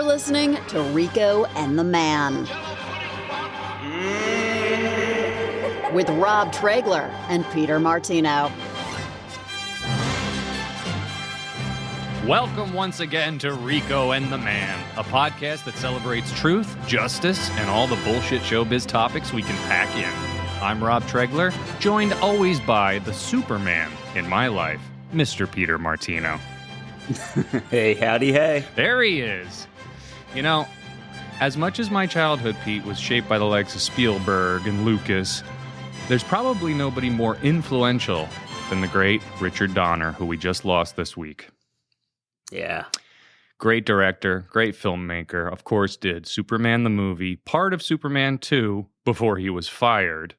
You're listening to Rico and the Man with Rob Traegler and Peter Martino. Welcome once again to Rico and the Man, a podcast that celebrates truth, justice, and all the bullshit showbiz topics we can pack in. I'm Rob Traegler, joined always by the Superman in my life, Mr. Peter Martino. Hey, howdy, hey. There he is. You know, as much as my childhood, Pete, was shaped by the likes of Spielberg and Lucas, there's probably nobody more influential than the great Richard Donner, who we just lost this week. Yeah. Great director, great filmmaker, of course did Superman the movie, part of Superman 2 before he was fired,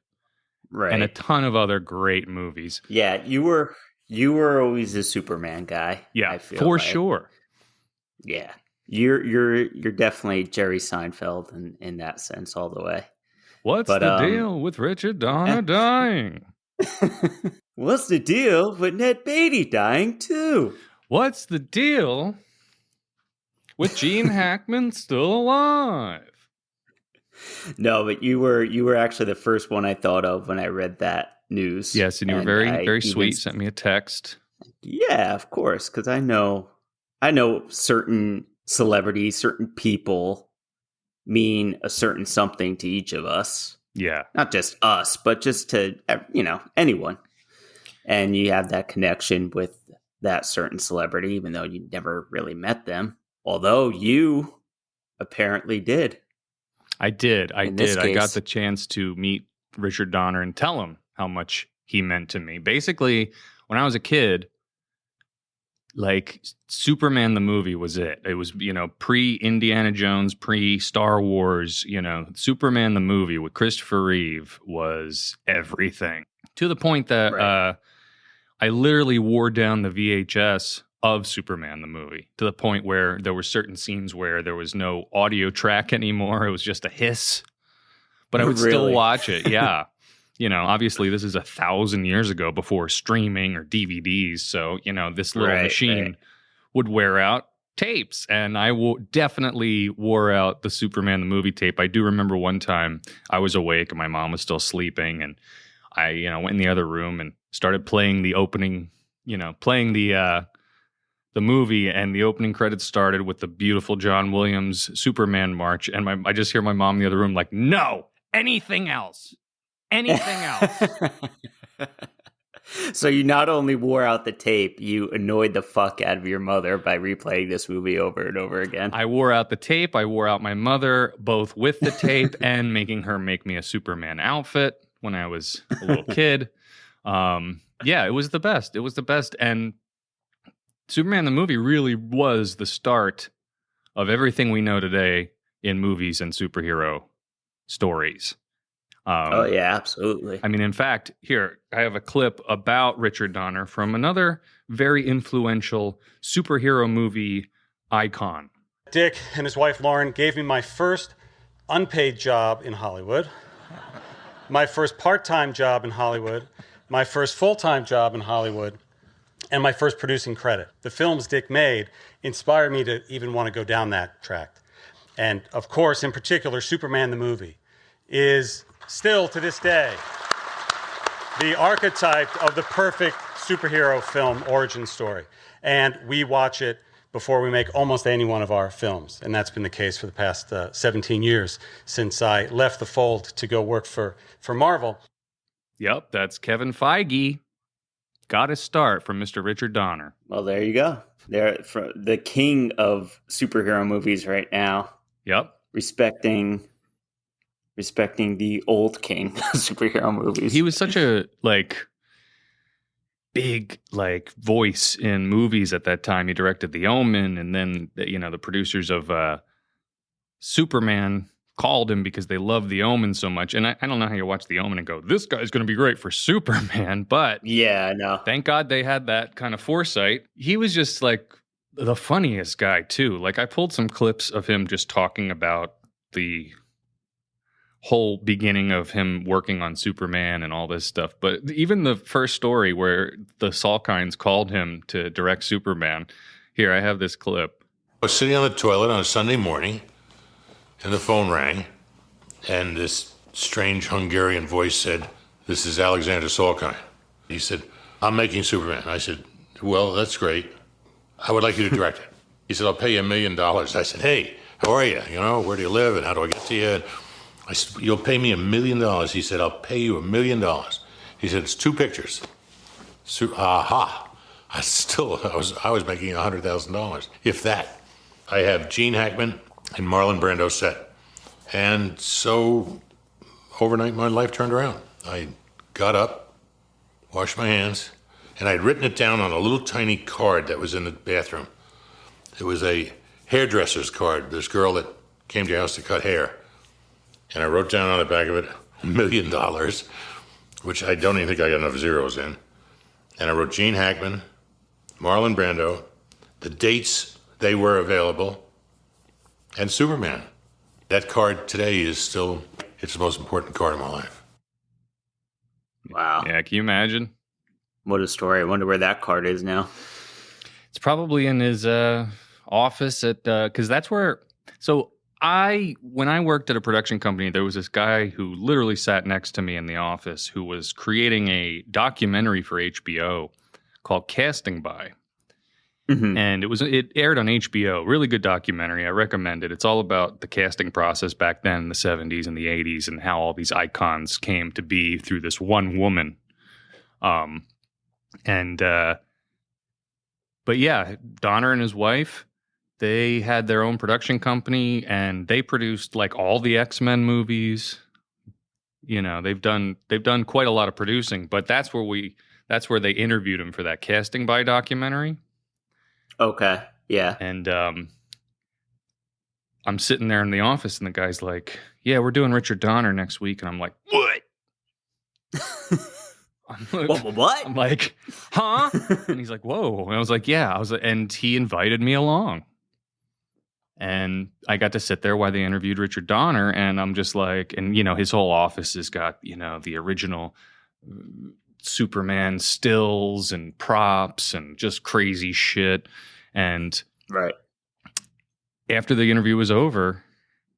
Right. and a ton of other great movies. Yeah, you were always a Superman guy. Yeah, I feel for like. sure. Yeah. You're definitely Jerry Seinfeld in that sense all the way. What's the deal with Richard Donner dying? What's the deal with Ned Beatty dying too? What's the deal with Gene Hackman still alive? No, but you were actually the first one I thought of when I read that news. Yes, and you were very sweet. Sent me a text. Yeah, of course, because I know certain celebrities, certain people mean a certain something to each of us. Yeah. Not just us, but just to, anyone. And you have that connection with that certain celebrity, even though you never really met them. Although you apparently did. I did. I case. got the chance to meet Richard Donner and tell him how much he meant to me. Basically, when I was a kid, like Superman the movie was it. It was, pre-Indiana Jones, pre-Star Wars, Superman the movie with Christopher Reeve was everything. To the point that Right. I literally wore down the VHS of Superman the movie to the point where there were certain scenes where there was no audio track anymore. It was just a hiss. But I would still Really? watch it. Yeah. Obviously this is 1,000 years ago before streaming or DVDs. So, this little machine would wear out tapes. And I definitely wore out the Superman the movie tape. I do remember one time I was awake and my mom was still sleeping. And I, went in the other room and started playing the opening, playing the movie, and the opening credits started with the beautiful John Williams Superman march. And I just hear my mom in the other room like, no, anything else. Anything else. So you not only wore out the tape, you annoyed the fuck out of your mother by replaying this movie over and over again. I wore out the tape. I wore out my mother, both with the tape and making her make me a Superman outfit when I was a little kid. Yeah, it was the best. It was the best. And Superman the movie really was the start of everything we know today in movies and superhero stories. Oh, yeah, absolutely. I mean, in fact, here, I have a clip about Richard Donner from another very influential superhero movie icon. Dick and his wife Lauren gave me my first unpaid job in Hollywood, my first part-time job in Hollywood, my first full-time job in Hollywood, and my first producing credit. The films Dick made inspired me to even want to go down that track. And of course, in particular, Superman the movie is still to this day the archetype of the perfect superhero film origin story. And we watch it before we make almost any one of our films. And that's been the case for the past 17 years since I left the fold to go work for Marvel. Yep, that's Kevin Feige. Got his start from Mr. Richard Donner. Well, there you go. They're the king of superhero movies right now. Yep. Respecting the old king of superhero movies. He was such a big voice in movies at that time. He directed The Omen, and then the producers of Superman called him because they loved The Omen so much. And I don't know how you watch The Omen and go, this guy's going to be great for Superman, but yeah, I know. Thank God they had that kind of foresight. He was just the funniest guy too. I pulled some clips of him just talking about the whole beginning of him working on Superman and all this stuff. But even the first story where the Salkinds called him to direct Superman, here, I have this clip. I was sitting on the toilet on a Sunday morning, and the phone rang, and this strange Hungarian voice said, "This is Alexander Salkind." He said, "I'm making Superman." I said, "Well, that's great. I would like you to direct it." He said, "I'll pay you $1 million." I said, "Hey, how are you? You know, where do you live and how do I get to you?" And I said, "You'll pay me $1 million." He said, "I'll pay you $1 million." He said, "It's 2 pictures." Aha. I was making $100,000, if that. I have Gene Hackman and Marlon Brando set. And so overnight my life turned around. I got up, washed my hands, and I'd written it down on a little tiny card that was in the bathroom. It was a hairdresser's card, this girl that came to your house to cut hair. And I wrote down on the back of it, $1 million, which I don't even think I got enough zeros in. And I wrote Gene Hackman, Marlon Brando, the dates they were available, and Superman. That card today is still, it's the most important card of my life. Wow. Yeah, can you imagine? What a story. I wonder where that card is now. It's probably in his office at, because that's where, so when I worked at a production company, there was this guy who literally sat next to me in the office who was creating a documentary for HBO called Casting By. Mm-hmm. And it aired on HBO. Really good documentary. I recommend it. It's all about the casting process back then in the 70s and the 80s and how all these icons came to be through this one woman. But yeah, Donner and his wife, they had their own production company and they produced like all the X-Men movies. You know, they've done quite a lot of producing, but that's where they interviewed him for that Casting By documentary. Okay. Yeah. And I'm sitting there in the office and the guy's like, "Yeah, we're doing Richard Donner next week." And I'm like, "What?" What? I'm like, "Huh?" And he's like, "Whoa." And I was like, "Yeah." And he invited me along. And I got to sit there while they interviewed Richard Donner. And I'm just like, and you know, his whole office has got, you know, the original Superman stills and props and just crazy shit. And right after the interview was over,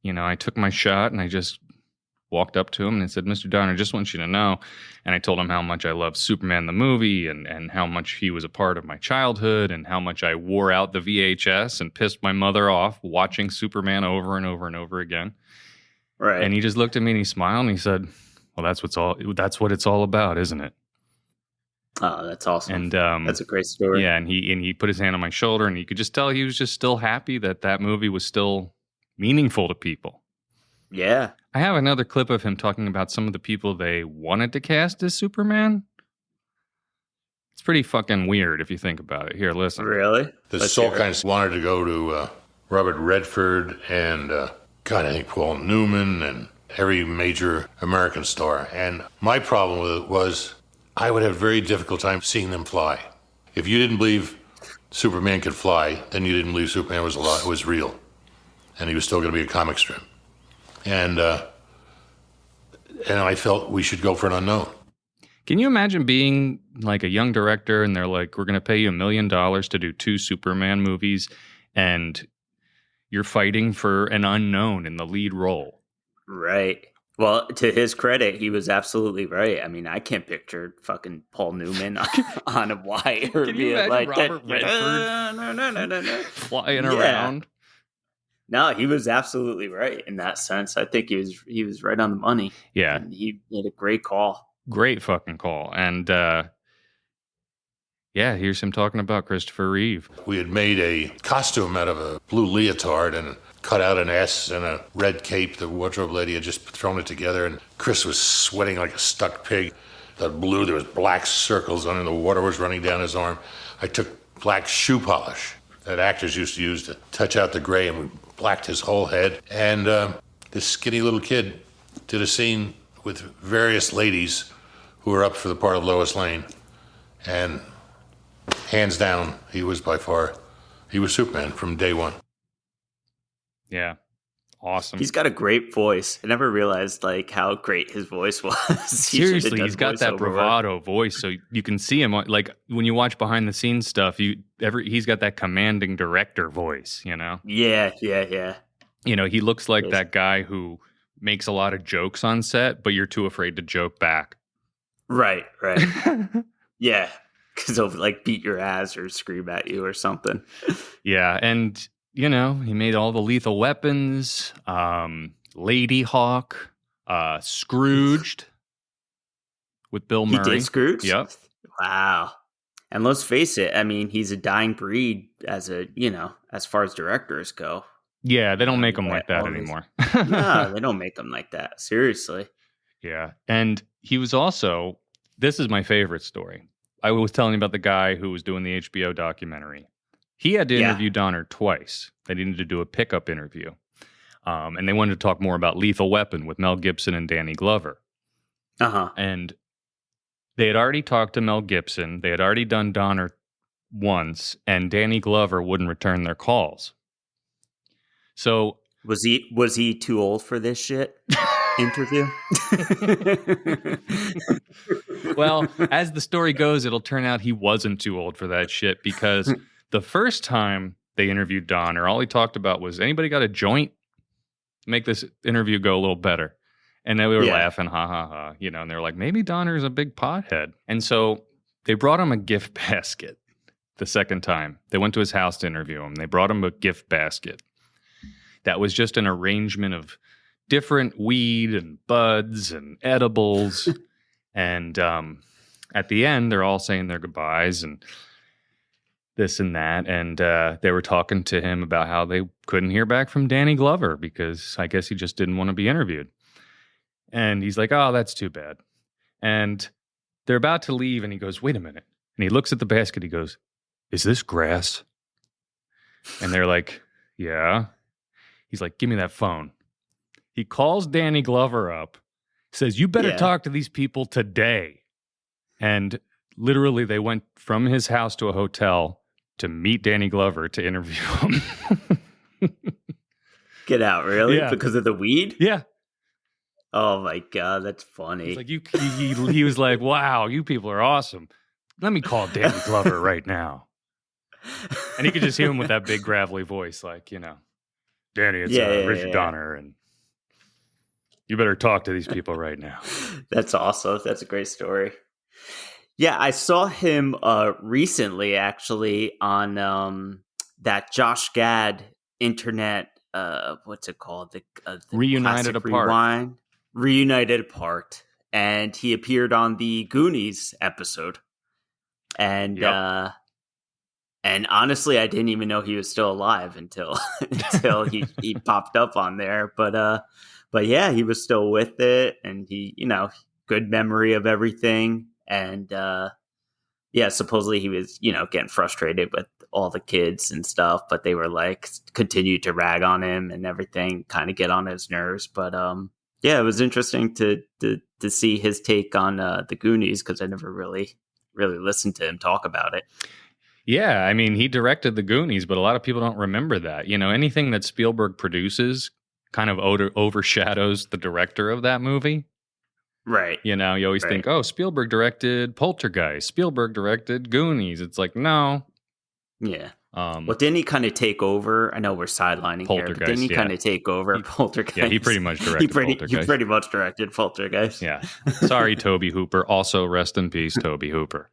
you know, I took my shot and I just walked up to him and I said, "Mr. Donner, I just want you to know." And I told him how much I loved Superman the movie and how much he was a part of my childhood and how much I wore out the VHS and pissed my mother off watching Superman over and over and over again. Right. And he just looked at me and he smiled and he said, "Well, that's what it's all about, isn't it?" Oh, that's awesome. And that's a great story. Yeah, and he put his hand on my shoulder, and you could just tell he was just still happy that movie was still meaningful to people. Yeah. I have another clip of him talking about some of the people they wanted to cast as Superman. It's pretty fucking weird if you think about it. Here, listen. Really? The Salkinds wanted to go to Robert Redford and, I think Paul Newman and every major American star. And my problem with it was I would have a very difficult time seeing them fly. If you didn't believe Superman could fly, then you didn't believe Superman was real. And he was still going to be a comic strip. And I felt we should go for an unknown. Can you imagine being like a young director and they're like, "We're going to pay you $1 million to do 2 Superman movies," and you're fighting for an unknown in the lead role? Right. Well, to his credit, he was absolutely right. I mean, I can't picture fucking Paul Newman on a wire. Can you imagine like Robert Redford? No. Flying around? No, he was absolutely right in that sense. I think he was right on the money. Yeah. And he made a great call. Great fucking call. And yeah, here's him talking about Christopher Reeve. We had made a costume out of a blue leotard and cut out an S and a red cape. The wardrobe lady had just thrown it together, and Chris was sweating like a stuck pig. That blue, there was black circles on it, and the water was running down his arm. I took black shoe polish that actors used to use to touch out the gray, and we blacked his whole head. And this skinny little kid did a scene with various ladies who were up for the part of Lois Lane. And hands down, he was Superman from day one. Yeah. awesome. He's got a great voice. I never realized like how great his voice was. Seriously, he's got that bravado voice, so you can see him like when you watch behind the scenes stuff. He's got that commanding director voice. You know. Yeah. You know, he looks like that guy who makes a lot of jokes on set, but you're too afraid to joke back. Right. Yeah, because they'll like beat your ass or scream at you or something. Yeah, and you know, he made all the Lethal Weapons, Lady Hawk, Scrooged with Bill Murray. He did Scrooge? Yep. Wow. And let's face it, I mean, he's a dying breed as far as directors go. Yeah, they don't make them like that anymore. No, they don't make them like that. Seriously. Yeah, and he was also, this is my favorite story. I was telling you about the guy who was doing the HBO documentary. He had to interview Donner twice. They needed to do a pickup interview. And they wanted to talk more about Lethal Weapon with Mel Gibson and Danny Glover. Uh-huh. And they had already talked to Mel Gibson. They had already done Donner once, and Danny Glover wouldn't return their calls. So was he too old for this shit interview? Well, as the story goes, it'll turn out he wasn't too old for that shit, because the first time they interviewed Donner, all he talked about was, anybody got a joint? Make this interview go a little better. And then we were laughing, ha ha ha, you know, and they were like, maybe Donner's a big pothead. And so they brought him a gift basket the second time. They went to his house to interview him. They brought him a gift basket that was just an arrangement of different weed and buds and edibles. And at the end, they're all saying their goodbyes and this and that. And they were talking to him about how they couldn't hear back from Danny Glover because I guess he just didn't want to be interviewed. And he's like, oh, that's too bad. And they're about to leave, and he goes, wait a minute. And he looks at the basket. He goes, is this grass? And they're like, yeah. He's like, give me that phone. He calls Danny Glover up, says, you better talk to these people today. And literally they went from his house to a hotel to meet Danny Glover to interview him. Get out, really? Yeah. Because of the weed? Yeah. Oh my God, that's funny. It's like he was like, wow, you people are awesome. Let me call Danny Glover right now. And you could just hear him with that big gravelly voice, like, you know, Danny, it's Richard Donner, and you better talk to these people right now. That's awesome. That's a great story. Yeah, I saw him recently, actually, on that Josh Gad internet, what's it called? The Reunited Apart. Reunited Apart. And he appeared on the Goonies episode. And and honestly, I didn't even know he was still alive until he popped up on there. But yeah, he was still with it, and he, you know, good memory of everything. And supposedly he was, you know, getting frustrated with all the kids and stuff, but they were like continued to rag on him and everything, kind of get on his nerves. But it was interesting to see his take on the Goonies, because I never really listened to him talk about it. Yeah, I mean, he directed the Goonies, but a lot of people don't remember that. You know, anything that Spielberg produces kind of overshadows the director of that movie. Right. You know, you always think, oh, Spielberg directed Poltergeist. Spielberg directed Goonies. It's like, no. Yeah. Well, didn't he kind of take over? I know we're sidelining here, but didn't he kind of take over Poltergeist? Yeah, he pretty much directed Poltergeist. He pretty much directed Poltergeist. Yeah. Sorry, Tobe Hooper. Also, rest in peace, Tobe Hooper.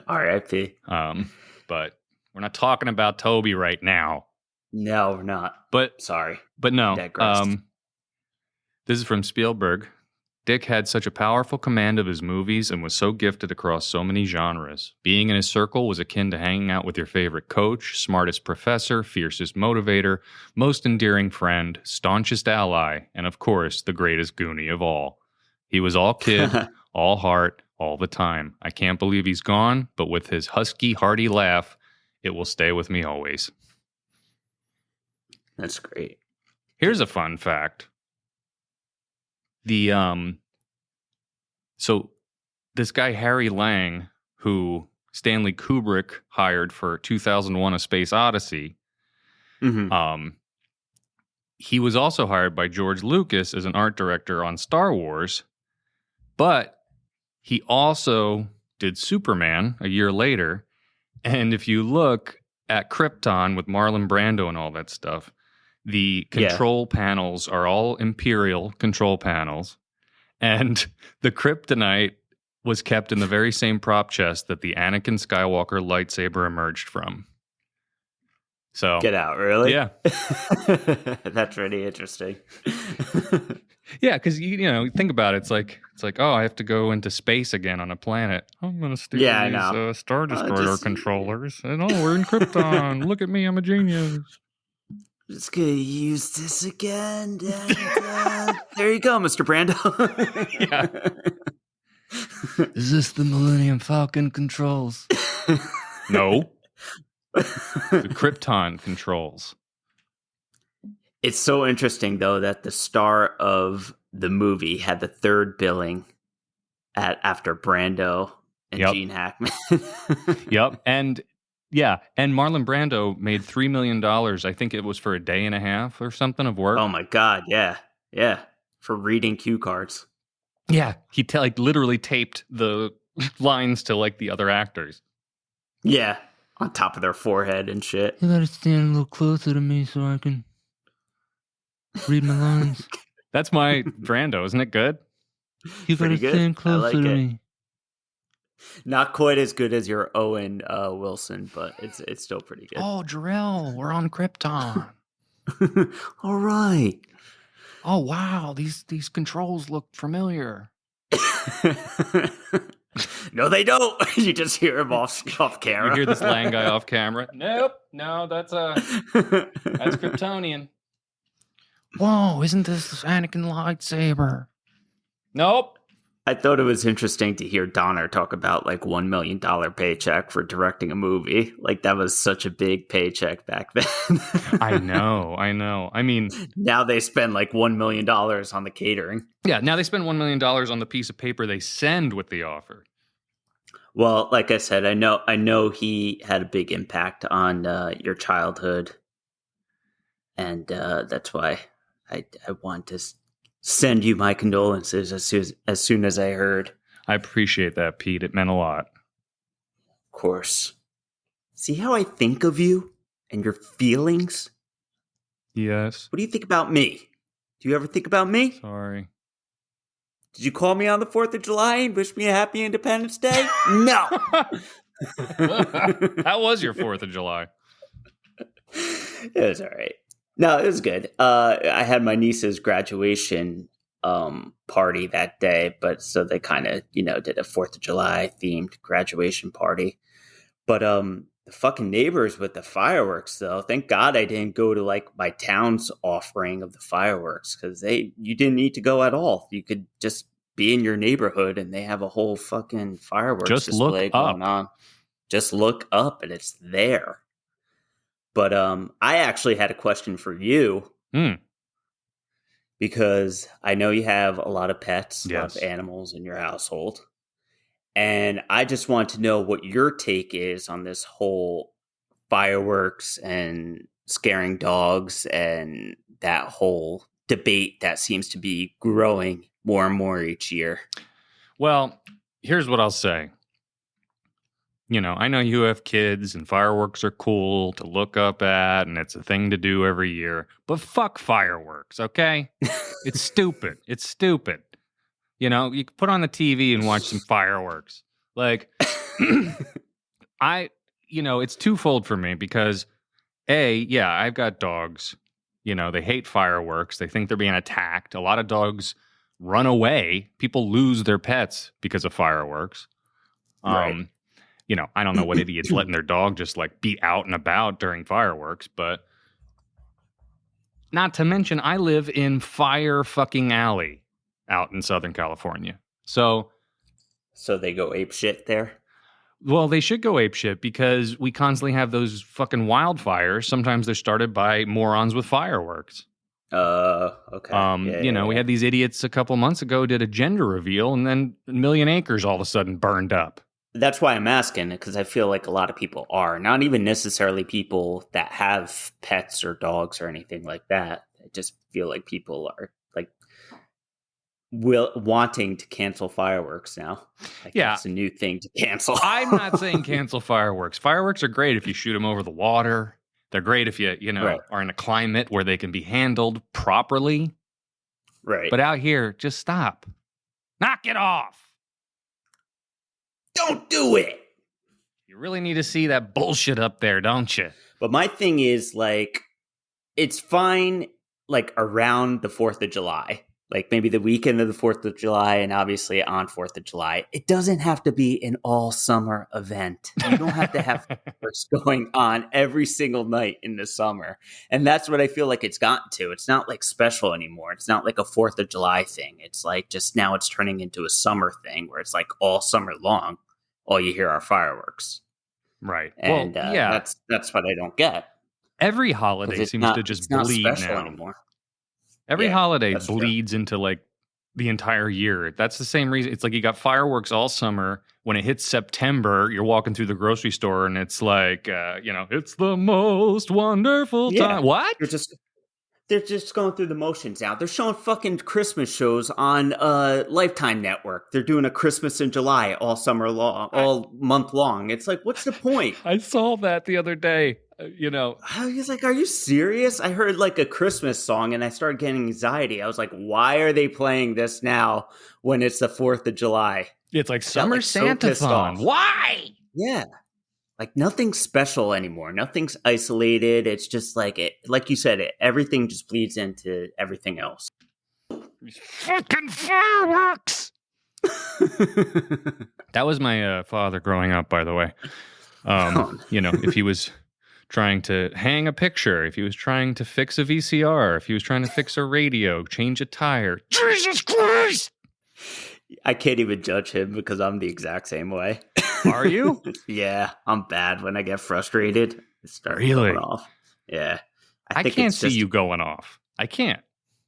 R.I.P. But we're not talking about Toby right now. No, we're not. But sorry. But no. Digressed. This is from Spielberg. Dick had such a powerful command of his movies and was so gifted across so many genres. Being in his circle was akin to hanging out with your favorite coach, smartest professor, fiercest motivator, most endearing friend, staunchest ally, and of course, the greatest Goonie of all. He was all kid, all heart, all the time. I can't believe he's gone, but with his husky, hearty laugh, it will stay with me always. That's great. Here's a fun fact. So this guy Harry Lang, who Stanley Kubrick hired for 2001: A Space Odyssey, he was also hired by George Lucas as an art director on Star Wars, but he also did Superman a year later. And if you look at Krypton with Marlon Brando and all that stuff, the control panels are all Imperial control panels. And the kryptonite was kept in the very same prop chest that the Anakin Skywalker lightsaber emerged from. So Get out, really? Yeah. That's really interesting. Yeah, because you think about it, it's like, oh, I have to go into space again on a planet. I'm gonna steal these Star Destroyer controllers, and we're in Krypton. Look at me, I'm a genius. Just gonna use this again. And, there you go, Mr. Brando. Yeah. Is this the Millennium Falcon controls? No. The Krypton controls. It's so interesting, though, that the star of the movie had the third billing after Brando and Gene Hackman. Yep. And Marlon Brando made $3 million. I think it was for a day and a half or something of work. Oh, my God. Yeah. Yeah. For reading cue cards. Yeah. He literally taped the lines to the other actors. Yeah. On top of their forehead and shit. You gotta stand a little closer to me so I can read my lines. That's my Brando, isn't it good? You gotta stand closer to me. Not quite as good as your Owen Wilson, but it's still pretty good. Oh, Jarrell, we're on Krypton. All right. Oh wow, these controls look familiar. No, they don't. You just hear him off camera. You hear this Lang guy off camera. Nope, no, that's Kryptonian. Whoa, isn't this Anakin lightsaber? Nope. I thought it was interesting to hear Donner talk about $1 million paycheck for directing a movie. That was such a big paycheck back then. I know. I mean, now they spend $1 million on the catering. Yeah, now they spend $1 million on the piece of paper they send with the offer. Well, like I said, I know he had a big impact on your childhood, and that's why I want to send you my condolences as soon as I heard. I appreciate that, Pete. It meant a lot. Of course. See how I think of you and your feelings? Yes. What do you think about me? Do you ever think about me? Sorry. Did you call me on the 4th of July and wish me a happy Independence Day? No. How was your 4th of July? It was all right. No, it was good. I had my niece's graduation party that day, but so they kind of, did a 4th of July themed graduation party. But the fucking neighbors with the fireworks, though, thank God I didn't go to my town's offering of the fireworks, because you didn't need to go at all. You could just be in your neighborhood and they have a whole fucking fireworks display going on. Just look up and it's there. But I actually had a question for you. Because I know you have a lot of pets, a lot of animals in your household. And I just want to know what your take is on this whole fireworks and scaring dogs and that whole debate that seems to be growing more and more each year. Well, here's what I'll say. I know you have kids and fireworks are cool to look up at and it's a thing to do every year, but fuck fireworks, okay? It's stupid. It's stupid. You can put on the TV and watch some fireworks. It's twofold for me because I've got dogs. They hate fireworks. They think they're being attacked. A lot of dogs run away. People lose their pets because of fireworks. Right. I don't know what idiot's letting their dog just be out and about during fireworks, but not to mention I live in Fire fucking Alley out in Southern California. So they go ape shit there? Well, they should go ape shit because we constantly have those fucking wildfires. Sometimes they're started by morons with fireworks. Okay. We had these idiots a couple months ago did a gender reveal and then a million acres all of a sudden burned up. That's why I'm asking, because I feel like a lot of people are, not even necessarily people that have pets or dogs or anything like that. I just feel like people are like wanting to cancel fireworks now. Like, Yeah. it's a new thing to cancel. I'm not saying cancel fireworks. Fireworks are great if you shoot them over the water. They're great if you Right. are in a climate where they can be handled properly. Right. But out here, just stop. Knock it off. Don't do it. You really need to see that bullshit up there, don't you? But my thing is, like, it's fine, like, around the 4th of July. Like, maybe the weekend of the 4th of July and obviously on 4th of July. It doesn't have to be an all-summer event. You don't have to have fireworks going on every single night in the summer. And that's what I feel like it's gotten to. It's not, like, special anymore. It's not like a 4th of July thing. It's, like, just now it's turning into a summer thing where it's, like, all summer long, all you hear are fireworks. Right. And well, yeah. that's what I don't get. Every holiday It's seems not, to just it's not bleed special now. anymore. Every Yeah, holiday that's true. bleeds into like the entire year. That's the same reason. It's like you got fireworks all summer. When it hits September, you're walking through the grocery store and it's like, it's the most wonderful Yeah. time. What? They're just going through the motions now. They're showing fucking Christmas shows on Lifetime Network. They're doing a Christmas in July all summer long, all month long. It's like, what's the point? I saw that the other day. I was like, are you serious? I heard like a Christmas song and I started getting anxiety. I was like, why are they playing this now when it's the 4th of July? It's like got, Summer like, so pissed Santa-thon. off. Why? Yeah. Like nothing's special anymore. Nothing's isolated. It's just like it, like you said, everything just bleeds into everything else. These fucking fireworks. That was my father growing up, by the way. If he was trying to hang a picture, if he was trying to fix a VCR, if he was trying to fix a radio, change a tire. Jesus Christ! I can't even judge him because I'm the exact same way. Are you? Yeah, I'm bad when I get frustrated. I start Really? going off. Yeah. I think can't it's see just- you going off. I can't.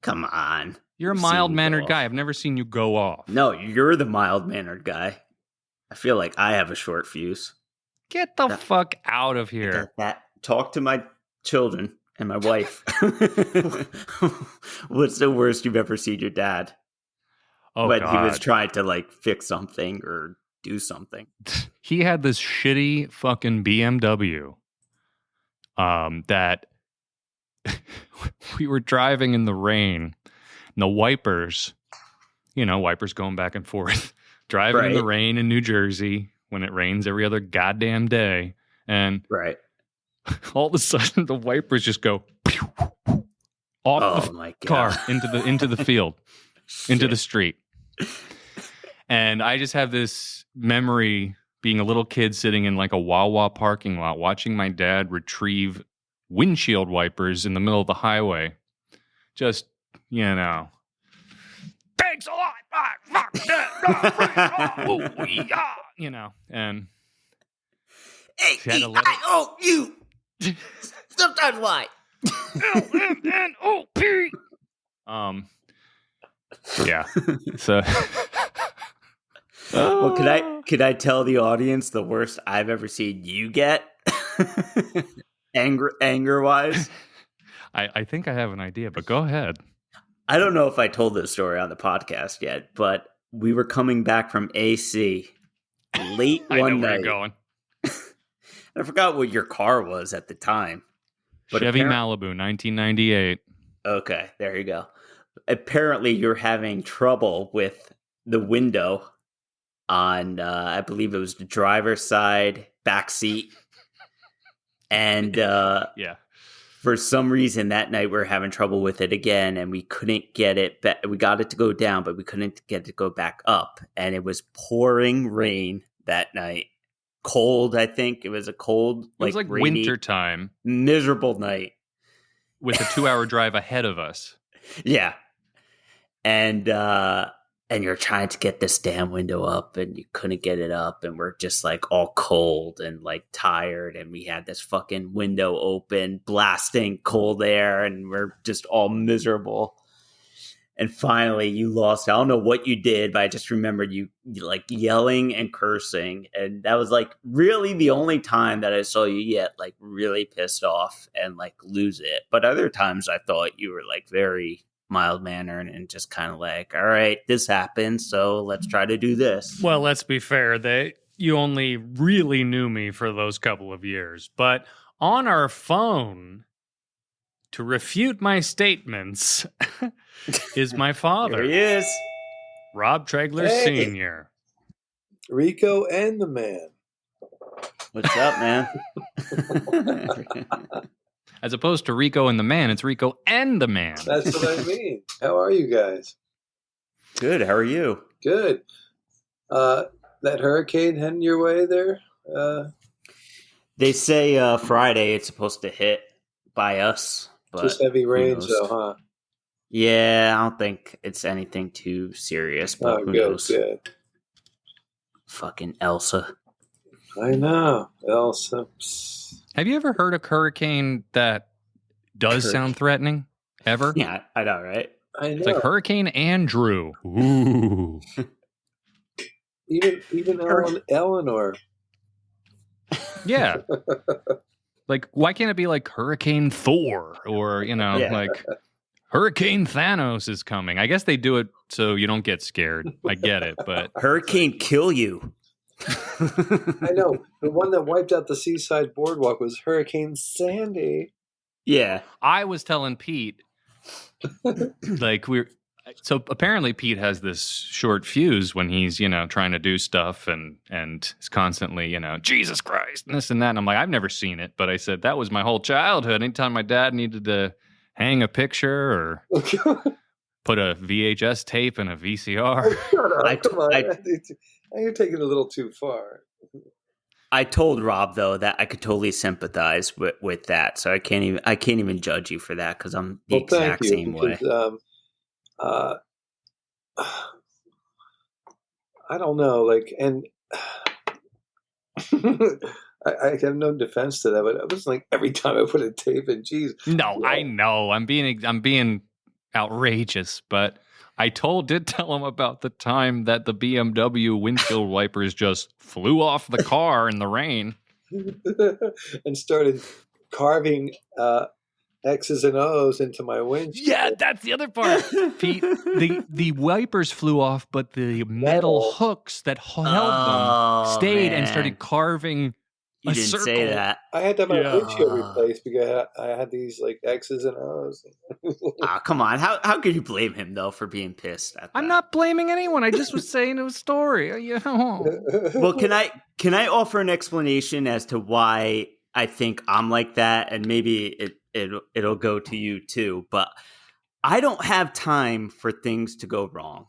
Come on. You're a I've seen you go mild-mannered off. guy. I've never seen you go off. No, you're the mild-mannered guy. I feel like I have a short fuse. Get the fuck out of here. Talk to my children and my wife. What's the worst you've ever seen your dad? Oh, when God. he was trying to like fix something or do something. He had this shitty fucking BMW that we were driving in the rain and the wipers going back and forth, driving in the Right. rain in New Jersey when it rains every other goddamn day. And Right. all of a sudden the wipers just go pew, off the my car God. into the field, into the street. And I just have this memory being a little kid sitting in like a Wawa parking lot watching my dad retrieve windshield wipers in the middle of the highway. Just, thanks a lot. And Hey, She had to let I owe you. Sometimes why? LMNOP. Yeah. So Well, could I tell the audience the worst I've ever seen you get? anger wise? I think I have an idea, but go ahead. I don't know if I told this story on the podcast yet, but we were coming back from AC late I know one where night. you're going. I forgot what your car was at the time. But Chevy appar- Malibu, 1998. Okay, there you go. Apparently, you're having trouble with the window on, I believe it was the driver's side back seat. And Yeah. for some reason that night we were having trouble with it again, and we couldn't get it back. We got it to go down, but we couldn't get it to go back up. And it was pouring rain that night. Cold, I think. It was a cold, It was like rainy, winter time miserable night. with a 2-hour drive ahead of us. Yeah. And you're trying to get this damn window up and you couldn't get it up, and we're just like all cold and like tired, and we had this fucking window open, blasting cold air, and we're just all miserable. And finally, you lost. I don't know what you did, but I just remembered you like yelling and cursing. And that was like really the only time that I saw you get like really pissed off and like lose it. But other times I thought you were like very mild mannered and just kind of like, all right, this happened. So let's try to do this. Well, let's be fair. You only really knew me for those couple of years. But on our phone, to refute my statements, is my father. Here he is. Rob Tregler Hey. Sr. Rico and the man. What's up, man? As opposed to Rico and the man, it's Rico and the man. That's what I mean. How are you guys? Good. How are you? Good. That hurricane heading your way there? They say Friday it's supposed to hit by us. But Just heavy who rains, knows? though, huh? Yeah, I don't think it's anything too serious, but Oh, who good, knows? good. Fucking Elsa. I know. Elsa. Have you ever heard a hurricane that does Hurricane. sound threatening? Ever? Yeah, I know, right? I know. It's like Hurricane Andrew. Ooh. Even Eleanor. Yeah. Like, why can't it be like Hurricane Thor or, Yeah. like Hurricane Thanos is coming? I guess they do it so you don't get scared. I get it, but Hurricane kill you. I know. The one that wiped out the seaside boardwalk was Hurricane Sandy. Yeah. I was telling Pete, like, so apparently Pete has this short fuse when he's, trying to do stuff and is constantly, Jesus Christ, and this and that. And I'm like, I've never seen it, but I said that was my whole childhood. Anytime my dad needed to hang a picture or put a VHS tape in a VCR. Shut up. Come on. I- You're taking it a little too far. I told Rob though that I could totally sympathize with that, so I can't even judge you for that because I'm the exact same way. I don't know, like, and I have no defense to that, but it was like every time I put a tape in, geez. No, Yeah. I know. I'm being outrageous, but I did tell him about the time that the BMW windshield wipers just flew off the car in the rain. and started carving X's and O's into my windshield. Yeah, that's the other part, Pete. The wipers flew off, but the metal hooks that held Oh, them stayed and man. started carving You a didn't circle. say that. I had to have my Yeah. windshield replaced because I had these like X's and O's. Ah, come on. How could you blame him though for being pissed at that? I'm not blaming anyone. I just was saying a story. Well, can I offer an explanation as to why I think I'm like that, and maybe it'll go to you too. But I don't have time for things to go wrong.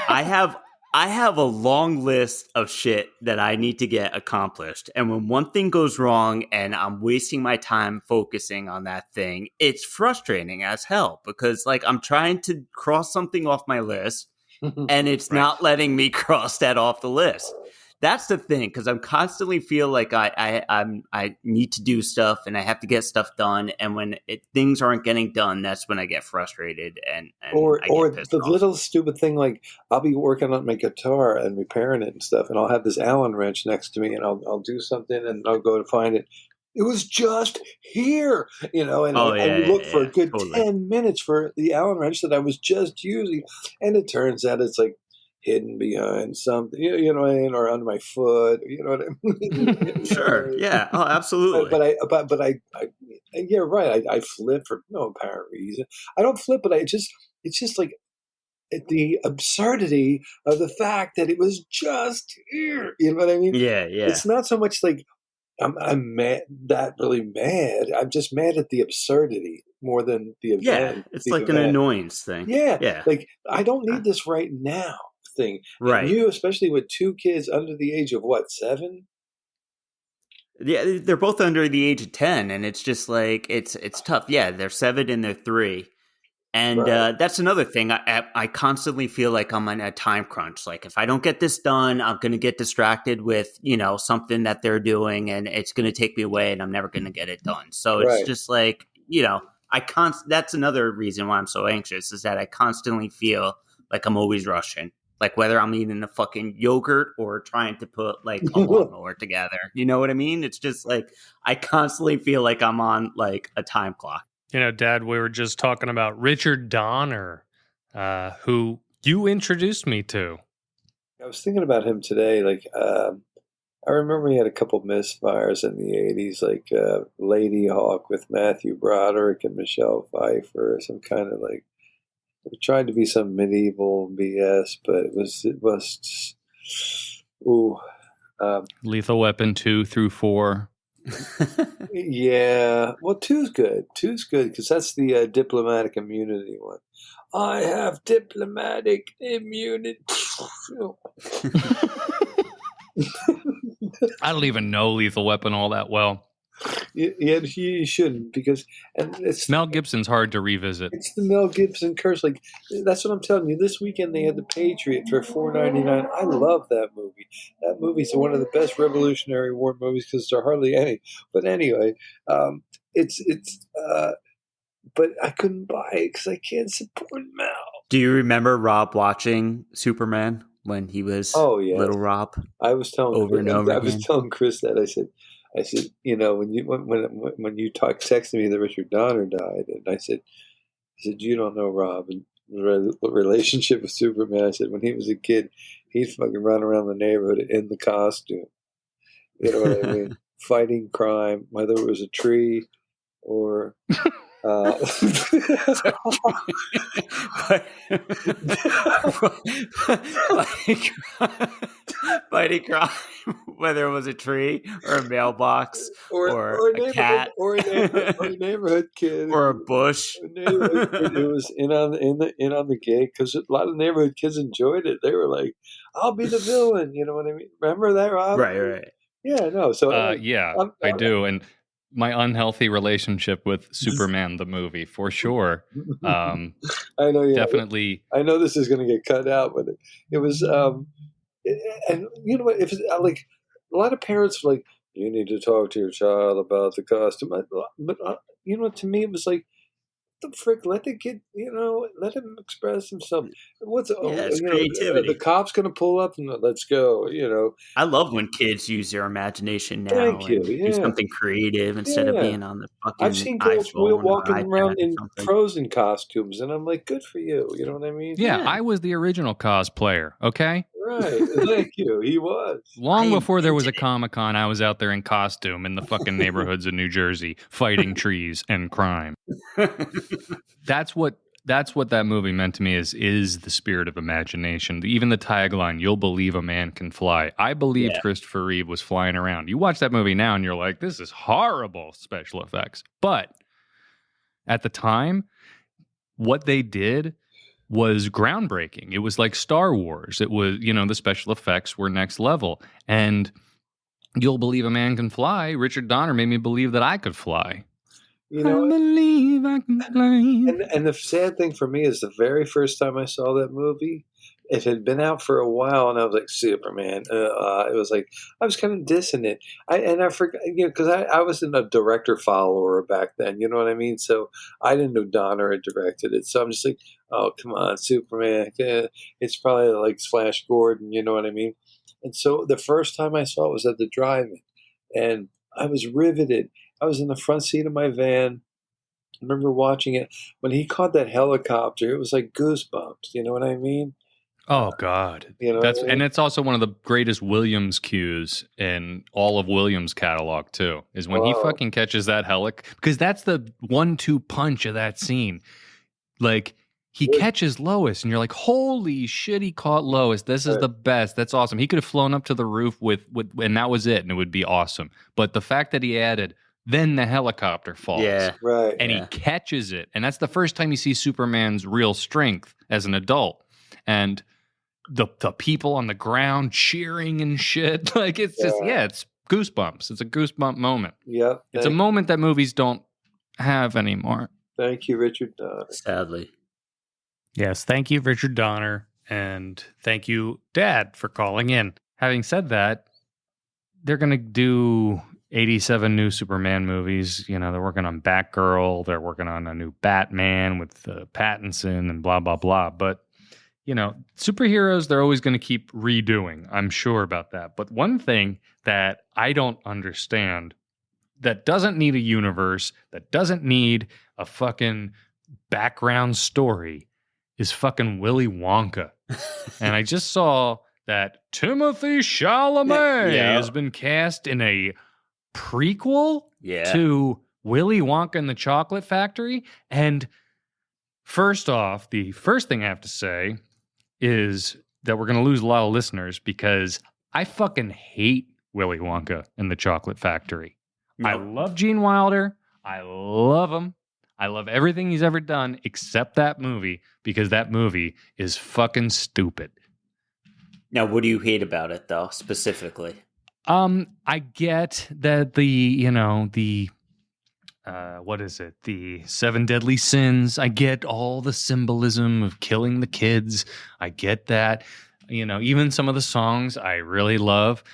I have a long list of shit that I need to get accomplished, and when one thing goes wrong and I'm wasting my time focusing on that thing, it's frustrating as hell because like I'm trying to cross something off my list and it's not letting me cross that off the list. That's the thing, because I'm constantly feel like I need to do stuff and I have to get stuff done, and when things aren't getting done, that's when I get frustrated and or I get pissed the off. little stupid thing like I'll be working on my guitar and repairing it and stuff, and I'll have this Allen wrench next to me, and I'll do something, and I'll go to find it. It was just here, and I would look for a good totally. 10 minutes for the Allen wrench that I was just using, and it turns out it's like hidden behind something, you know what I mean, or under my foot, you know what I mean? Sure, yeah, oh, absolutely. But I yeah, right. I flip for no apparent reason. I don't flip, but it's just like the absurdity of the fact that it was just here. You know what I mean? Yeah. It's not so much like I'm mad, that really mad. I'm just mad at the absurdity more than the event. Yeah, it's the like an event. annoyance thing. Yeah. Like I don't need this right now thing. Right. And you, especially with two kids under the age of what, 7? Yeah, they're both under the age of 10, and it's just like it's tough. Yeah, they're 7 and they're 3. And Right. that's another thing. I constantly feel like I'm on a time crunch. Like if I don't get this done, I'm going to get distracted with, something that they're doing, and it's going to take me away and I'm never going to get it done. So it's Right. just like, That's another reason why I'm so anxious is that I constantly feel like I'm always rushing. Like whether I'm eating a fucking yogurt or trying to put like a lawnmower together. You know what I mean? It's just like I constantly feel like I'm on like a time clock. You know, Dad, we were just talking about Richard Donner, who you introduced me to. I was thinking about him today. Like, I remember he had a couple misfires in the 80s, like Lady Hawk with Matthew Broderick and Michelle Pfeiffer, some kind of like, it tried to be some medieval BS, but it was just, Lethal Weapon 2 through 4. Yeah. Well, two's good. Two's good because that's the diplomatic immunity one. I have diplomatic immunity. I don't even know Lethal Weapon all that well. Yeah, you shouldn't because it's Mel Gibson's hard to revisit. It's the Mel Gibson curse. Like that's what I'm telling you. This weekend they had The Patriot for $4.99. I love that movie. That movie's one of the best Revolutionary War movies because there are hardly any. But anyway, but I couldn't buy it because I can't support Mel. Do you remember Rob watching Superman when he was little Rob? I was telling over I was telling Chris that I said, you know, when you texted me that Richard Donner died, and I said, you don't know Rob and the relationship with Superman. I said when he was a kid, he'd fucking run around the neighborhood in the costume. You know what I mean? Fighting crime, whether it was a tree or. Fighting crime, whether it was a tree or a mailbox or a cat or a neighborhood kid or a bush. It was in on the gig because a lot of neighborhood kids enjoyed it. They were like, "I'll be the villain." You know what I mean? Remember that, Rob? Right. Yeah, no. So I do, and my unhealthy relationship with Superman the movie for sure. I know, yeah, definitely. I know this is going to get cut out, but it was. And you know what? If like a lot of parents were like, you need to talk to your child about the costume, but you know, to me it was like, the frick, let the kid, you know, let him express himself. It's creativity. The cop's going to pull up and let's go, you know. I love when kids use their imagination now. Thank you. Do something creative instead of being on the fucking I've seen girls iPhone walking around in something. Frozen costumes, and I'm like, good for you. You know what I mean? Yeah, I was the original cosplayer, okay? Right. Thank you. He was. Long before there was a Comic-Con, I was out there in costume in the fucking neighborhoods of New Jersey, fighting trees and crime. That's what that movie meant to me is the spirit of imagination. Even the tagline, "You'll believe a man can fly." I believed Christopher Reeve was flying around. You watch that movie now and you're like, this is horrible special effects. But at the time, what they did was groundbreaking. It was like Star Wars. It was, you know, the special effects were next level. And "You'll believe a man can fly," Richard Donner made me believe that I could fly. You know, I believe I can fly. And the sad thing for me is the very first time I saw that movie, it had been out for a while, and I was like, Superman. It was like, I was kind of dissing it. I forgot, you know, because I wasn't a director follower back then, you know what I mean? So I didn't know Donner had directed it. So I'm just like, oh, come on, Superman. It's probably like Flash Gordon, you know what I mean? And so the first time I saw it was at the drive-in, and I was riveted. I was in the front seat of my van. I remember watching it. When he caught that helicopter, it was like goosebumps. You know what I mean? Oh God, You know, and it's also one of the greatest Williams cues in all of Williams' catalog too. Is when he fucking catches that because that's the 1-2 punch of that scene. Like he catches Lois, and you're like, "Holy shit, he caught Lois! This is the best. That's awesome." He could have flown up to the roof with, and that was it, and it would be awesome. But the fact that he added, then the helicopter falls, right, and he catches it, and that's the first time you see Superman's real strength as an adult, and the people on the ground cheering and shit. Like it's just it's goosebumps. It's a goosebump moment. Yeah, it's a moment that movies don't have anymore. Thank you, Richard Donner. Sadly. Yes, thank you, Richard Donner, and thank you, Dad, for calling in. Having said that, they're going to do 87 new Superman movies. You know, they're working on Batgirl. They're working on a new Batman with Pattinson and blah, blah, blah. But, you know, superheroes, they're always going to keep redoing. I'm sure about that. But one thing that I don't understand that doesn't need a universe, that doesn't need a fucking background story is fucking Willy Wonka. And I just saw that Timothy Chalamet has been cast in a prequel to Willy Wonka and the Chocolate Factory. And first off, the first thing I have to say is that we're going to lose a lot of listeners because I fucking hate Willy Wonka and the Chocolate Factory. I love Gene Wilder. I love him. I love everything he's ever done except that movie because that movie is fucking stupid. Now, what do you hate about it, though, specifically? I get that what is it? The 7 deadly sins. I get all the symbolism of killing the kids. I get that. You know, even some of the songs I really love.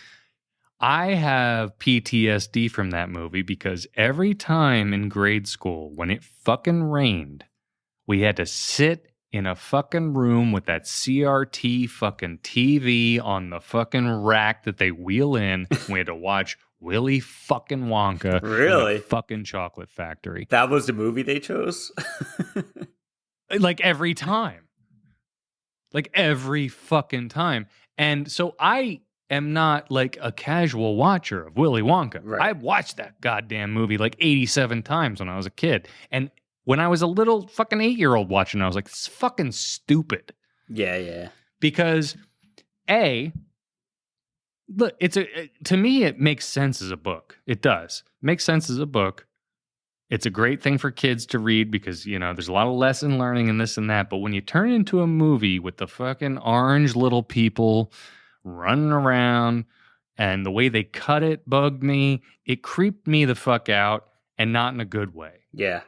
I have PTSD from that movie because every time in grade school when it fucking rained, we had to sit in a fucking room with that CRT fucking TV on the fucking rack that they wheel in. We had to watch Willy fucking Wonka. Really? And the fucking Chocolate Factory. That was the movie they chose? Like every time. Like every fucking time. And so I am not like a casual watcher of Willy Wonka. Right. I watched that goddamn movie like 87 times when I was a kid. And when I was a little fucking 8-year-old watching, I was like, this is fucking stupid. Yeah. Because look, to me, it makes sense as a book. It does. It makes sense as a book. It's a great thing for kids to read because, you know, there's a lot of lesson learning and this and that. But when you turn it into a movie with the fucking orange little people running around and the way they cut it bugged me, it creeped me the fuck out and not in a good way. Yeah.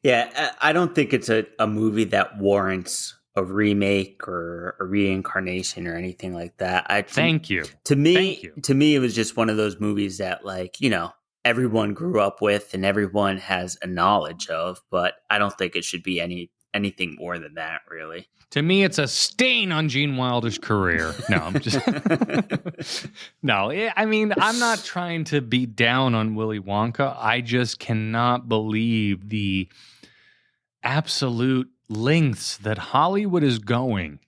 Yeah, I don't think it's a movie that warrants a remake or a reincarnation or anything like that. Thank you. To me, it was just one of those movies that, like, you know, everyone grew up with and everyone has a knowledge of, but I don't think it should be anything more than that, really. To me, it's a stain on Gene Wilder's career. No, I'm just... No, I mean, I'm not trying to be down on Willy Wonka. I just cannot believe the absolute lengths that Hollywood is going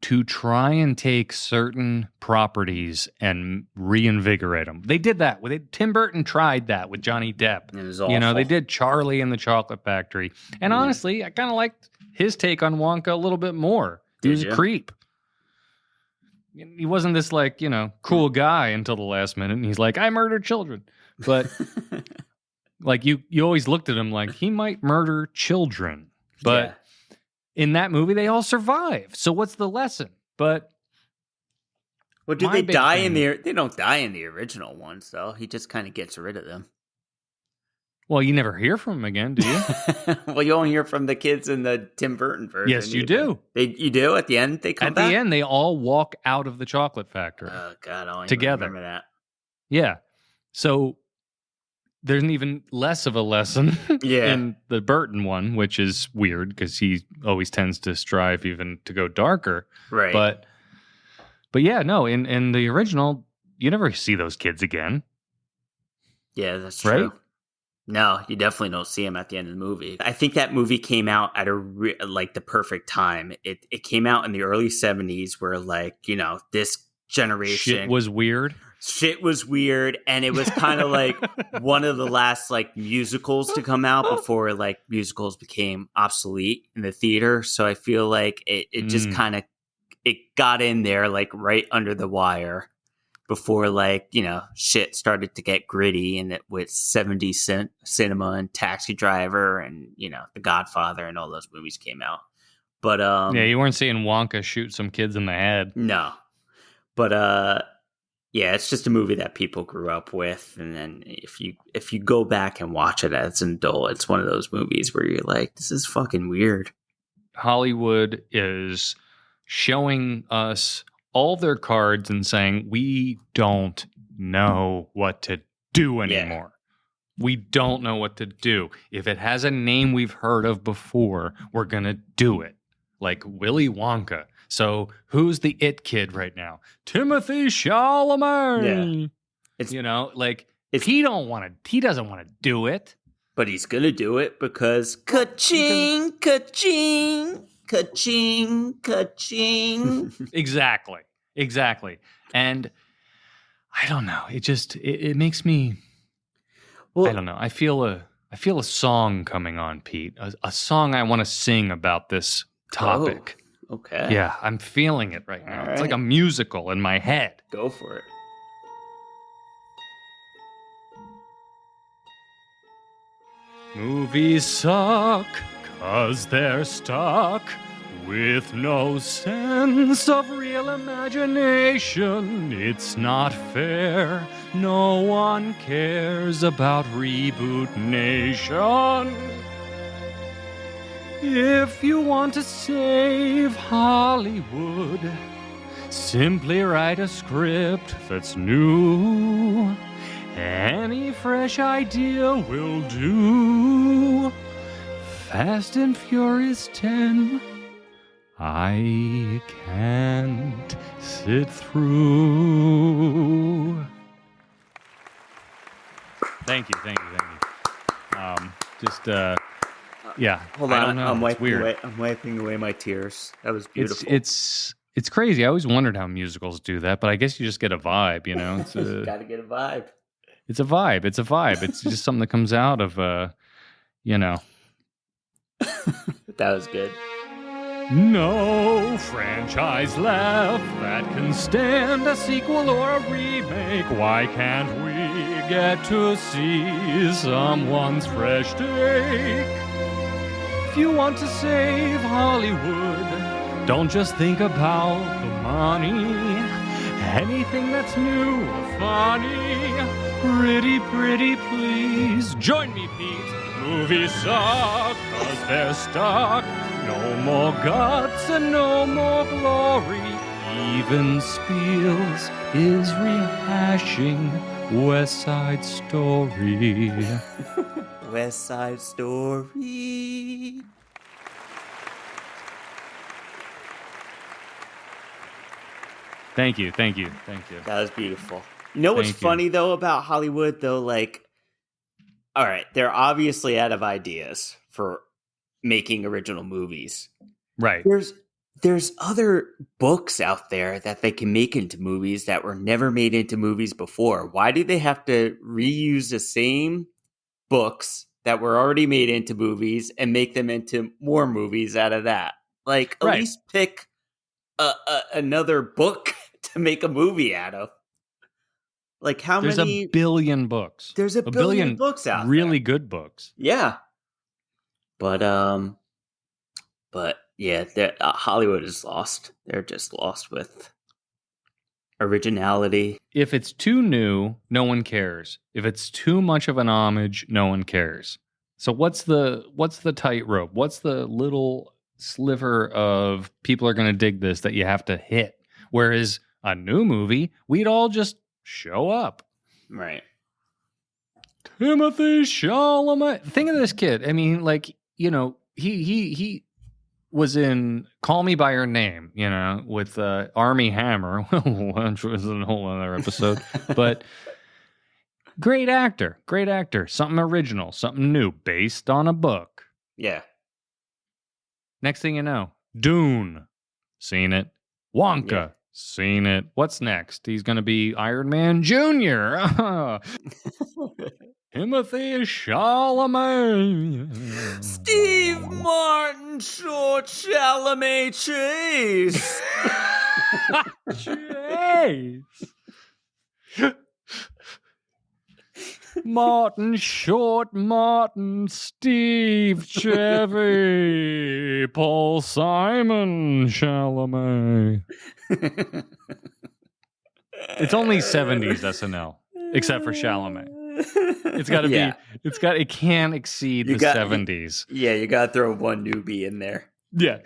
to try and take certain properties and reinvigorate them. They did that. Tim Burton tried that with Johnny Depp. It was awful. You know, they did Charlie and the Chocolate Factory. And honestly, I kind of liked his take on Wonka a little bit more. He was a creep. He wasn't this, like, you know, cool guy until the last minute. And he's like, I murdered children. But like you always looked at him like he might murder children. But in that movie, they all survive. So what's the lesson? But well, do they die in the? They don't die in the original ones, though. He just kind of gets rid of them. Well, you never hear from him again, do you? Well, you only hear from the kids in the Tim Burton version. Yes, you do. You do? At the end, they come back? At the end, they all walk out of the Chocolate Factory. Oh, God, I don't together. Even remember that. Yeah. So there's an even less of a lesson in the Burton one, which is weird because he always tends to strive even to go darker. Right. But yeah, no, in the original, you never see those kids again. Yeah, that's true. Right? No, you definitely don't see him at the end of the movie. I think that movie came out at like the perfect time. It came out in the early 70s where, like, you know, this generation shit was weird. And it was kind of like one of the last, like, musicals to come out before, like, musicals became obsolete in the theater. So I feel like it just kind of it got in there, like, right under the wire before, like, you know, shit started to get gritty, and it with 70s cinema and Taxi Driver and, you know, The Godfather and all those movies came out. But yeah, you weren't seeing Wonka shoot some kids in the head. No. But yeah, it's just a movie that people grew up with, and then if you go back and watch it as an adult, it's one of those movies where you're like, this is fucking weird. Hollywood is showing us all their cards and saying, we don't know what to do anymore. We don't know what to do. If it has a name we've heard of before, we're going to do it. Like Willy Wonka. So who's the it kid right now? Timothy Chalamet. Yeah. It's, he doesn't want to do it. But he's going to do it because ka-ching, ka-ching, ka-ching, ka-ching. Exactly. And I don't know. It makes me, I don't know. I feel a song coming on, Pete. A song I want to sing about this topic. Oh, okay. Yeah, I'm feeling it right now. All It's like right. a musical in my head. Go for it. Movies suck, 'cause they're stuck with no sense of real imagination. It's not fair. No one cares about Reboot Nation. If you want to save Hollywood, simply write a script that's new. Any fresh idea will do. Fast and Furious 10, I can't sit through. Thank you. Yeah. Hold I on, don't know. I'm It's weird. wiping away my tears. That was beautiful. It's crazy. I always wondered how musicals do that, but I guess you just get a vibe, you know? It's Got to get a vibe. It's a vibe. It's just something that comes out of, you know. That was good. No franchise left that can stand a sequel or a remake. Why can't we get to see someone's fresh take? If you want to save Hollywood, don't just think about the money. Anything that's new or funny, pretty please. Join me, Pete. Movies suck, 'cause they're stuck. No more guts and no more glory. Even Spiels is rehashing West Side Story. West Side Story. Thank you. That was beautiful. You know what's Thank you. funny though about Hollywood though? Like, all right, they're obviously out of ideas for making original movies. Right. There's other books out there that they can make into movies that were never made into movies before. Why do they have to reuse the same books that were already made into movies and make them into more movies out of that? Like, at Right. least pick another book to make a movie out of. Like, how There's many? a billion books. There's a billion books out really there. good books. Yeah. But yeah, Hollywood is lost. They're just lost with originality. If it's too new, no one cares. If it's too much of an homage, no one cares. So what's the tightrope? What's the little sliver of people are going to dig this that you have to hit? Whereas a new movie, we'd all just show up. Right. Timothy Chalamet. Think of this kid. I mean, like, you know, he was in Call Me by Your Name, you know, with Army Hammer, which was a whole other episode. But great actor. Something original, something new, based on a book. Yeah. Next thing you know, Dune. Seen it. Wonka. Yeah. Seen it. What's next? He's going to be Iron Man Jr. Timothy Chalamet. Steve Martin Short Chalamet Chase. Chase. Martin Short, Martin, Steve Chevy, Paul Simon Chalamet. It's only 70s SNL, except for Chalamet. It's got to Yeah. be. It can't exceed You the got- 70s. Yeah, you gotta throw one newbie in there. Yeah.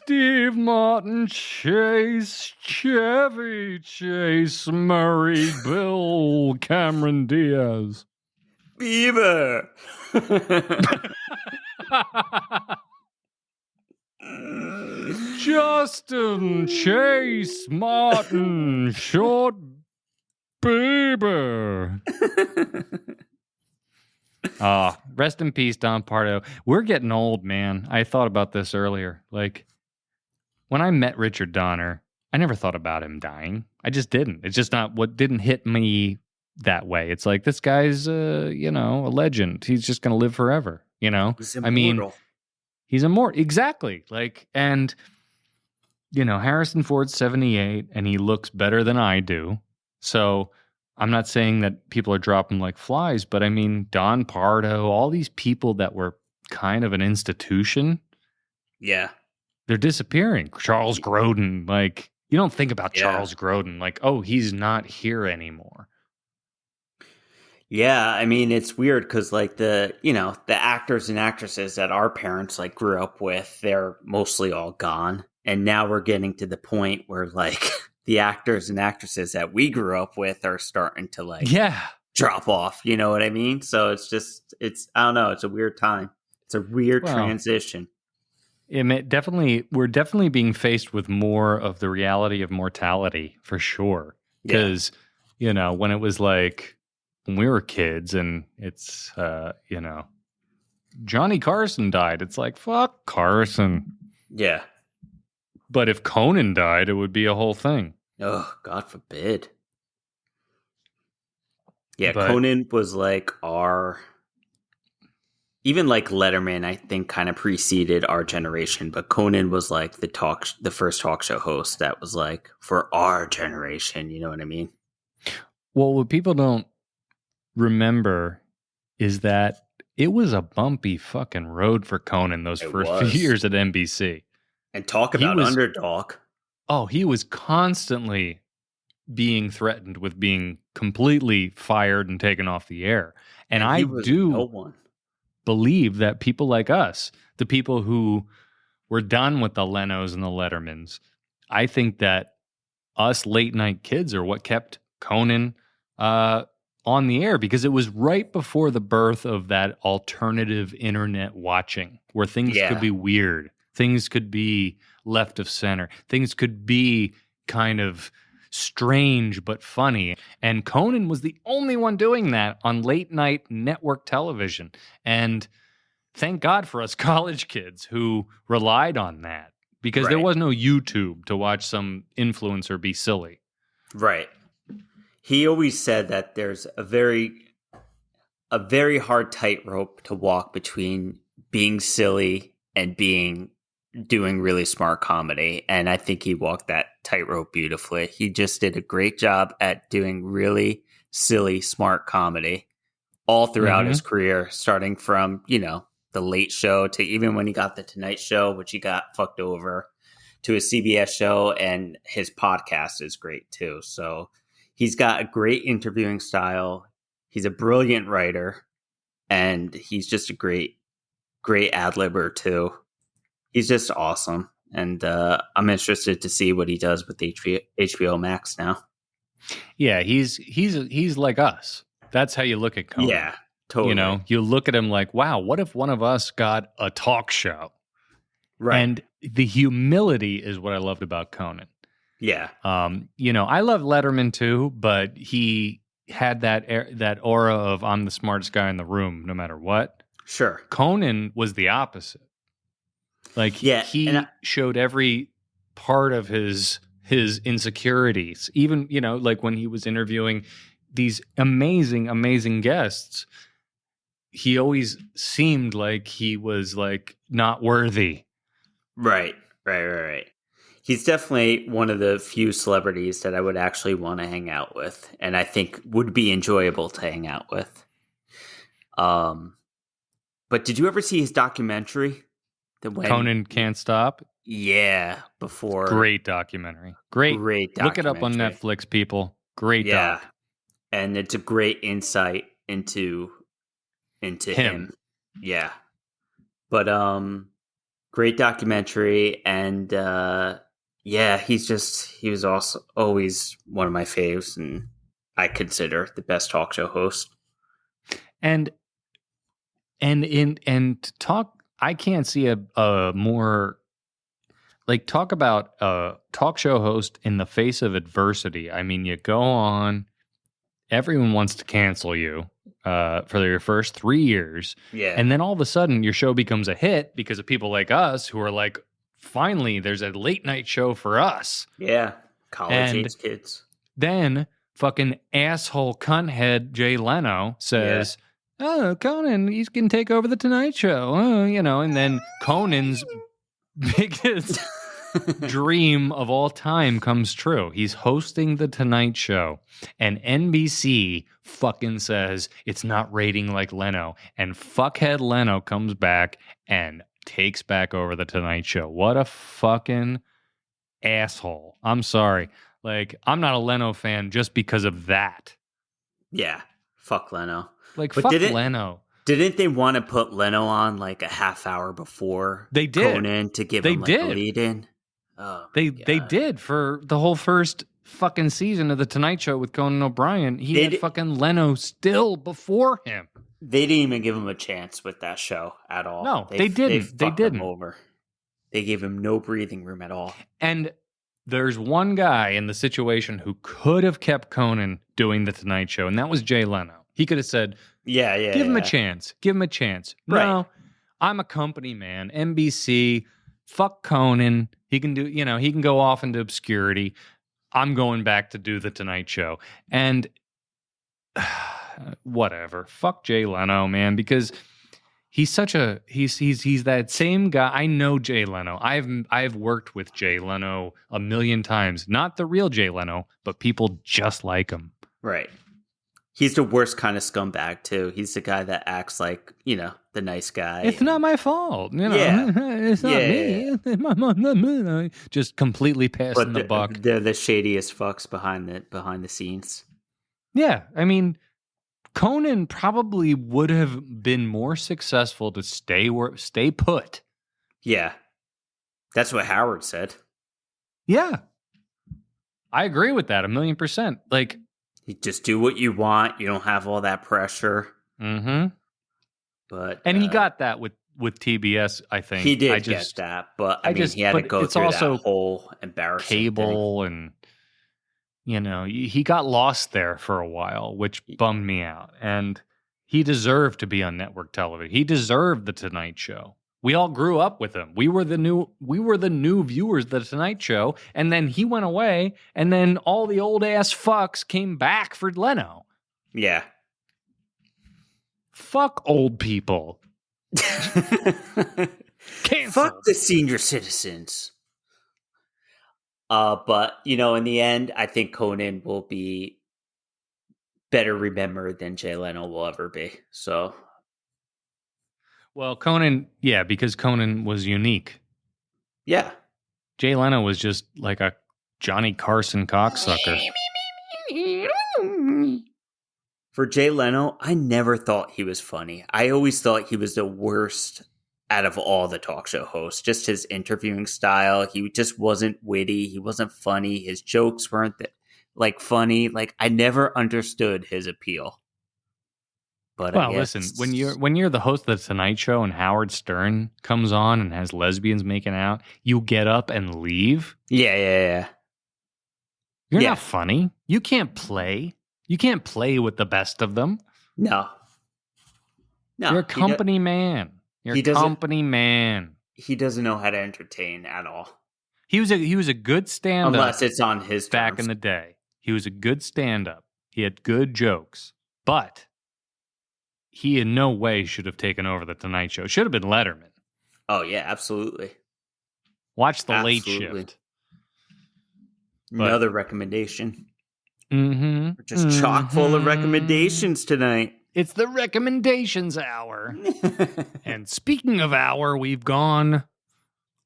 Steve Martin, Chase, Chevy Chase, Murray, Bill, Cameron Diaz. Bieber. Justin, Chase, Martin, Short, Bieber. Rest in peace, Don Pardo. We're getting old, man. I thought about this earlier. Like, when I met Richard Donner, I never thought about him dying. I just didn't. It's just not what didn't hit me that way. It's like, this guy's, a legend. He's just going to live forever, He's immortal. He's immortal. Exactly. Like, and, Harrison Ford's 78 and he looks better than I do. So I'm not saying that people are dropping like flies, but I mean, Don Pardo, all these people that were kind of an institution. Yeah. They're disappearing. Charles Grodin, like, you don't think about Charles Grodin, like, oh, he's not here anymore. Yeah, I mean, it's weird because, like, the actors and actresses that our parents, like, grew up with, they're mostly all gone. And now we're getting to the point where, like, the actors and actresses that we grew up with are starting to, like, drop off. You know what I mean? So I don't know. It's a weird time. It's a weird transition. We're definitely being faced with more of the reality of mortality, for sure. Because, when it was like, when we were kids and it's, Johnny Carson died. It's like, fuck Carson. Yeah. But if Conan died, it would be a whole thing. Oh, God forbid. Yeah, Conan was like even like Letterman, I think, kind of preceded our generation, but Conan was like the first talk show host that was like for our generation. You know what I mean? Well, what people don't remember is that it was a bumpy fucking road for Conan those first few years at NBC. And talk about underdog. Oh, he was constantly being threatened with being completely fired and taken off the air. And I do believe that people like us, the people who were done with the Lenos and the Lettermans, I think that us late night kids are what kept Conan on the air, because it was right before the birth of that alternative internet watching where things could be weird. Things could be left of center. Things could be kind of strange but funny. And Conan was the only one doing that on late night network television. And thank God for us college kids who relied on that, because there was no YouTube to watch some influencer be silly. Right. He always said that there's a very hard tightrope to walk between being silly and doing really smart comedy. And I think he walked that tightrope beautifully. He just did a great job at doing really silly, smart comedy all throughout his career, starting from, the Late Show to even when he got the Tonight Show, which he got fucked over, to a CBS show, and his podcast is great too. So he's got a great interviewing style. He's a brilliant writer, and he's just a great ad-libber too. He's just awesome, and I'm interested to see what he does with HBO Max now. Yeah, he's like us. That's how you look at Conan. Yeah, totally. You look at him like, wow, what if one of us got a talk show? Right. And the humility is what I loved about Conan. Yeah. I love Letterman too, but he had that aura of I'm the smartest guy in the room, no matter what. Sure. Conan was the opposite. Like, he showed every part of his insecurities. Even, like when he was interviewing these amazing, amazing guests, he always seemed like he was like not worthy. Right. He's definitely one of the few celebrities that I would actually want to hang out with, and I think would be enjoyable to hang out with. But did you ever see his documentary? Conan Can't Stop? Yeah, before. Great documentary. Great documentary. Look it up on Netflix, people. Great doc. And it's a great insight into him. Yeah. But Great documentary, and he was also always one of my faves, and I consider the best talk show host. And talk, I can't see a more, like, talk about a talk show host in the face of adversity. I mean, you go on, everyone wants to cancel you for your first 3 years. Yeah. And then all of a sudden your show becomes a hit because of people like us who are like, finally, there's a late night show for us. Yeah. College age kids. Then fucking asshole cunthead Jay Leno says, oh, Conan, he's going to take over the Tonight Show. Oh, and then Conan's biggest dream of all time comes true. He's hosting the Tonight Show, and NBC fucking says it's not rating like Leno, and fuckhead Leno comes back and takes back over the Tonight Show. What a fucking asshole. I'm sorry. Like, I'm not a Leno fan just because of that. Yeah. Fuck Leno. Like, but fuck Leno. Didn't they want to put Leno on like a half hour before they did. Conan to give him like a lead in? Oh, they did for the whole first fucking season of the Tonight Show with Conan O'Brien. He had fucking Leno still before him. They didn't even give him a chance with that show at all. No, they didn't. They didn't. Him over. They gave him no breathing room at all. And there's one guy in the situation who could have kept Conan doing the Tonight Show, and that was Jay Leno. He could have said, give him a chance. Give him a chance. Right. No, I'm a company man. NBC, fuck Conan. He can do, he can go off into obscurity. I'm going back to do the Tonight Show. And whatever. Fuck Jay Leno, man, because he's such a he's that same guy. I know Jay Leno. I've worked with Jay Leno a million times. Not the real Jay Leno, but people just like him. Right. He's the worst kind of scumbag too. He's the guy that acts like, the nice guy. It's not my fault. Yeah. It's not me. Just completely passing the buck. They're the shadiest fucks behind the scenes. Yeah. I mean, Conan probably would have been more successful to stay put. Yeah. That's what Howard said. Yeah. I agree with that 1,000,000%. Like, you just do what you want. You don't have all that pressure. Mm-hmm. But he got that with TBS, I think. He did get that, but he had to go through also that whole embarrassing cable thing. And he got lost there for a while, which bummed me out. And he deserved to be on network television. He deserved the Tonight Show. We all grew up with him. We were the new viewers of the Tonight Show, and then he went away, and then all the old ass fucks came back for Leno. Yeah. Fuck old people. Fuck the senior citizens. But in the end, I think Conan will be better remembered than Jay Leno will ever be. So. Well, Conan, yeah, because Conan was unique. Yeah. Jay Leno was just like a Johnny Carson cocksucker. For Jay Leno, I never thought he was funny. I always thought he was the worst out of all the talk show hosts. Just his interviewing style. He just wasn't witty. He wasn't funny. His jokes weren't funny. Like, I never understood his appeal. But listen, when you're the host of the Tonight Show and Howard Stern comes on and has lesbians making out, you get up and leave. Yeah. You're not funny. You can't play. You can't play with the best of them. No. You're a company man. You're a company man. He doesn't know how to entertain at all. He was a good stand-up. Unless it's on his terms. Back in the day. He was a good stand-up. He had good jokes. But he in no way should have taken over the Tonight Show. Should have been Letterman. Oh, yeah, absolutely. Watch the Late Shift. Another recommendation. Mm-hmm. We're just chock full of recommendations tonight. It's the recommendations hour. And speaking of hour, we've gone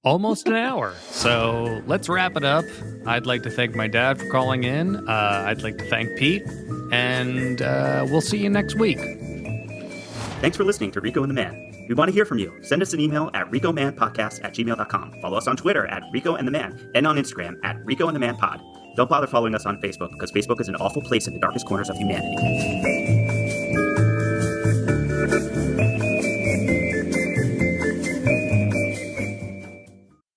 almost an hour. So let's wrap it up. I'd like to thank my dad for calling in. I'd like to thank Pete. And we'll see you next week. Thanks for listening to Rico and the Man. We want to hear from you. Send us an email at ricomanpodcast@gmail.com. Follow us on Twitter at Rico and the Man, and on Instagram at Rico and the Man Pod. Don't bother following us on Facebook, because Facebook is an awful place in the darkest corners of humanity.